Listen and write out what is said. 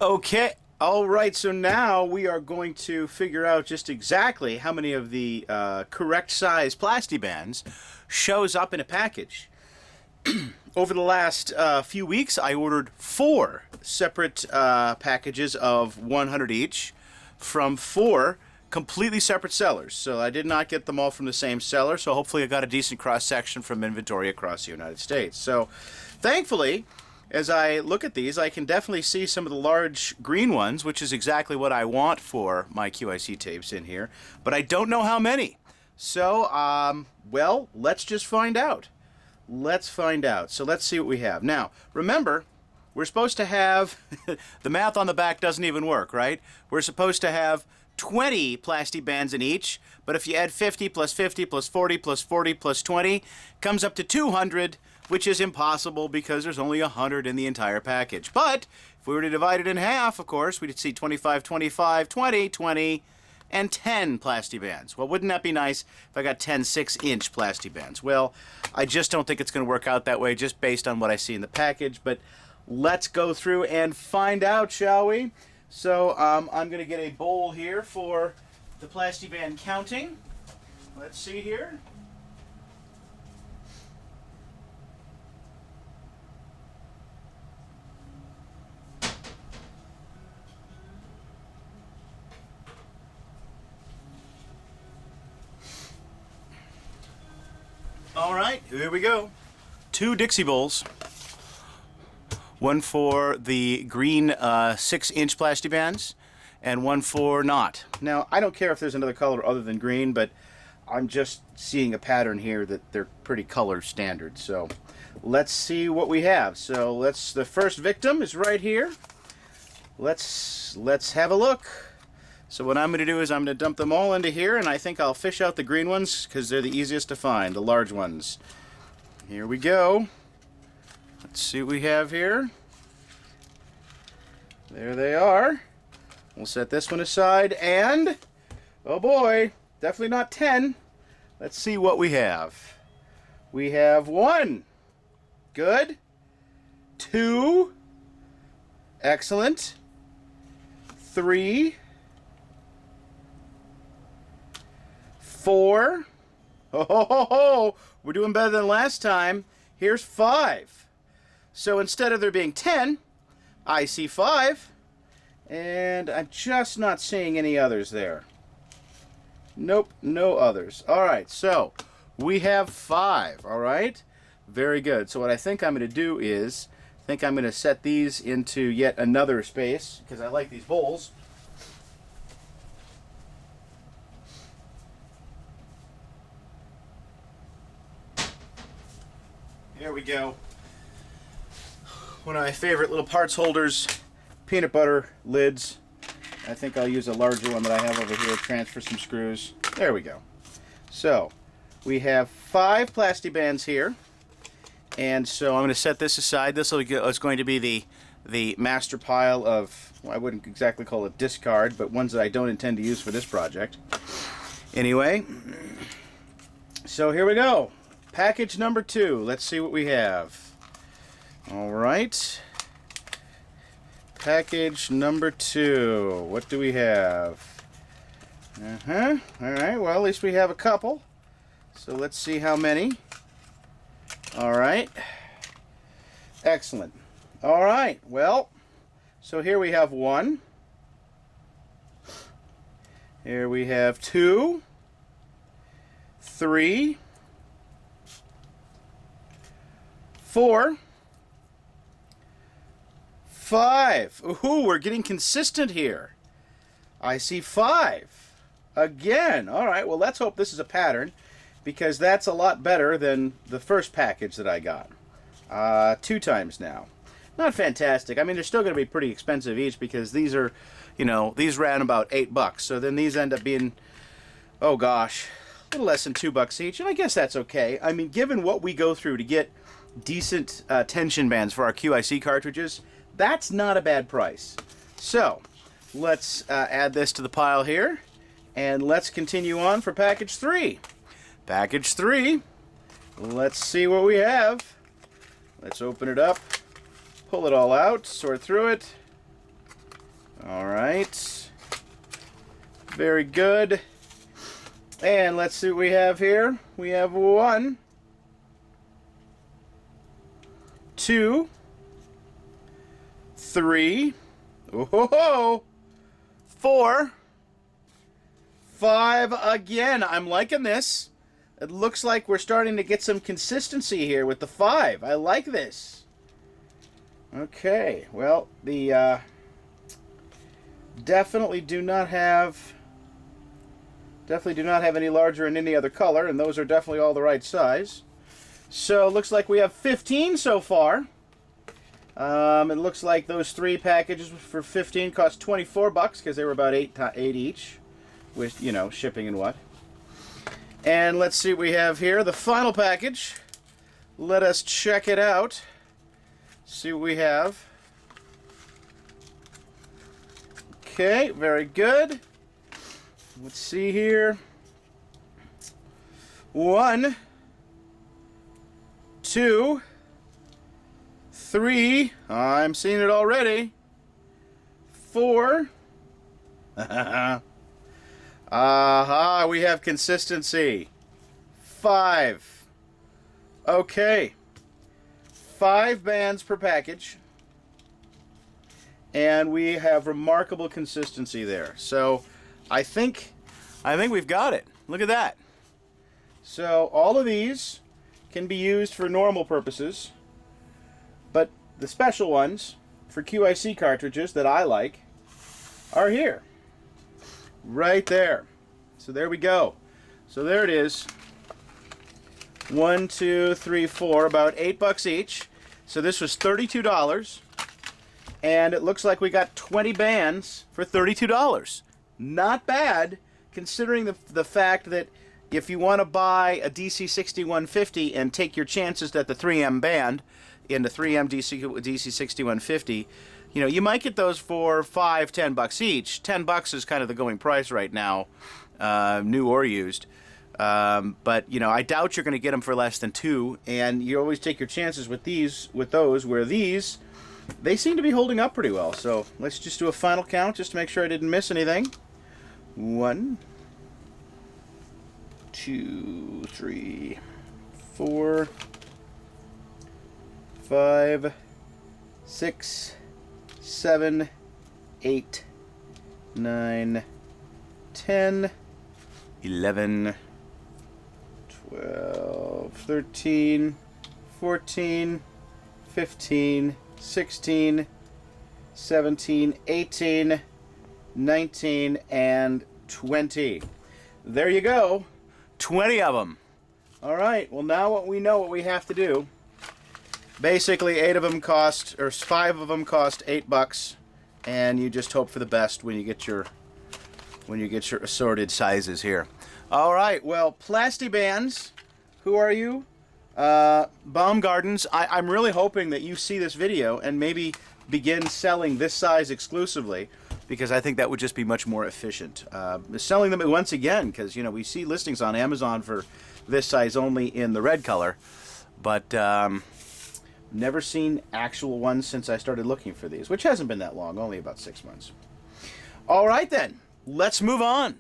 Okay, all right, so now we are going to figure out just exactly how many of the correct size Plastibands shows up in a package. Over the last few weeks, I ordered 4 separate packages of 100 each from 4 completely separate sellers. So I did not get them all from the same seller, so hopefully I got a decent cross-section from inventory across the United States. So thankfully, as I look at these, I can definitely see some of the large green ones, which is exactly what I want for my QIC tapes in here, but I don't know how many. So, well, let's just find out. Let's find out. So let's see what we have. Now, remember, we're supposed to have, the math on the back doesn't even work, right? We're supposed to have 20 Plastibands in each, but if you add 50 plus 50 plus 40 plus 40 plus 20, comes up to 200, which is impossible because there's only 100 in the entire package. But if we were to divide it in half, of course, we'd see 25, 25, 20, 20, and 10 Plastibands. Well, wouldn't that be nice if I got 10 6-inch Plastibands? Well, I just don't think it's going to work out that way just based on what I see in the package, but let's go through and find out, shall we? So I'm going to get a bowl here for the Plastiband counting. Let's see here. All right, here we go. 2 Dixie bowls. One for the green 6-inch Plastibands, and one for not. Now, I don't care if there's another color other than green, but I'm just seeing a pattern here that they're pretty color standard. So let's see what we have. So the first victim is right here. Let's have a look. So what I'm going to do is I'm going to dump them all into here, and I think I'll fish out the green ones because they're the easiest to find, the large ones. Here we go. Let's see what we have here. There they are. We'll set this one aside, and oh boy, definitely not 10. Let's see what we have. We have 1. Good. 2. Excellent. 3. 4. Oh, ho, ho, ho. We're doing better than last time. Here's 5. So instead of there being 10, I see 5, and I'm just not seeing any others there. Nope, no others. All right, so we have 5, all right? Very good. So what I think I'm going to do is, I think I'm going to set these into yet another space, because I like these bowls. Here we go. One of my favorite little parts holders, peanut butter lids. I think I'll use a larger one that I have over here, transfer some screws. There we go. So, we have 5 Plastibands here. And so I'm going to set this aside. This is going to be the master pile of, well, I wouldn't exactly call it discard, but ones that I don't intend to use for this project. Anyway, so here we go. Package number 2. Let's see what we have. All right. Package number 2. What do we have? All right. Well, at least we have a couple. So let's see how many. All right. Excellent. All right. Well, so here we have 1. Here we have 2. 3. 4. 5. Ooh, we're getting consistent here. I see 5. Again. All right, well, let's hope this is a pattern, because that's a lot better than the first package that I got. 2 times now. Not fantastic. I mean, they're still going to be pretty expensive each, because these are, you know, these ran about $8. So then these end up being, oh gosh, a little less than $2 each, and I guess that's okay. I mean, given what we go through to get decent tension bands for our QIC cartridges, that's not a bad price. So let's add this to the pile here, and let's continue on for package 3. Package 3. Let's see what we have. Let's open it up, pull it all out, sort through it. All right. Very good. And let's see what we have here. We have 1, 2, 3, oh, 4, 5 again. I'm liking this. It looks like we're starting to get some consistency here with the 5. I like this. Okay, well, the definitely do not have any larger in any other color, and those are definitely all the right size. So it looks like we have 15 so far. It looks like those 3 packages for 15 cost $24 because they were about 8 each, with, you know, shipping and what. And let's see what we have here. The final package. Let us check it out. See what we have. Okay, very good. Let's see here. 1, 2, 3. I'm seeing it already. 4. Aha, we have consistency. 5. Okay. 5 bands per package. And we have remarkable consistency there. So I think we've got it. Look at that. So all of these can be used for normal purposes, but the special ones for QIC cartridges that I like are here. Right there. So there we go. So there it is. 1, 2, 3, 4, about $8 each. So this was $32. And it looks like we got 20 bands for $32. Not bad, considering the fact that if you want to buy a DC6150 and take your chances at the 3M band in the 3M DC6150, you know, you might get those for $5, $10 each. $10 is kind of the going price right now, new or used. But you know, I doubt you're going to get them for less than $2. And you always take your chances with those. Where these, they seem to be holding up pretty well. So let's just do a final count just to make sure I didn't miss anything. 1, 2, 3, 4, 5, 6, 7, 8, 9, 10, 11, 12, 13, 14, 15, 16, 17, 18, 19, and 20. There you go. 20 of them. All right. Well, now we know what we have to do. Basically, 8 of them cost, or 5 of them cost $8, and you just hope for the best when you get your assorted sizes here. All right. Well, Plastibands, who are you? Baumgardens. I'm really hoping that you see this video and maybe begin selling this size exclusively, because I think that would just be much more efficient. Selling them once again, because you know we see listings on Amazon for this size only in the red color, but never seen actual ones since I started looking for these, which hasn't been that long, only about 6 months. All right then, let's move on.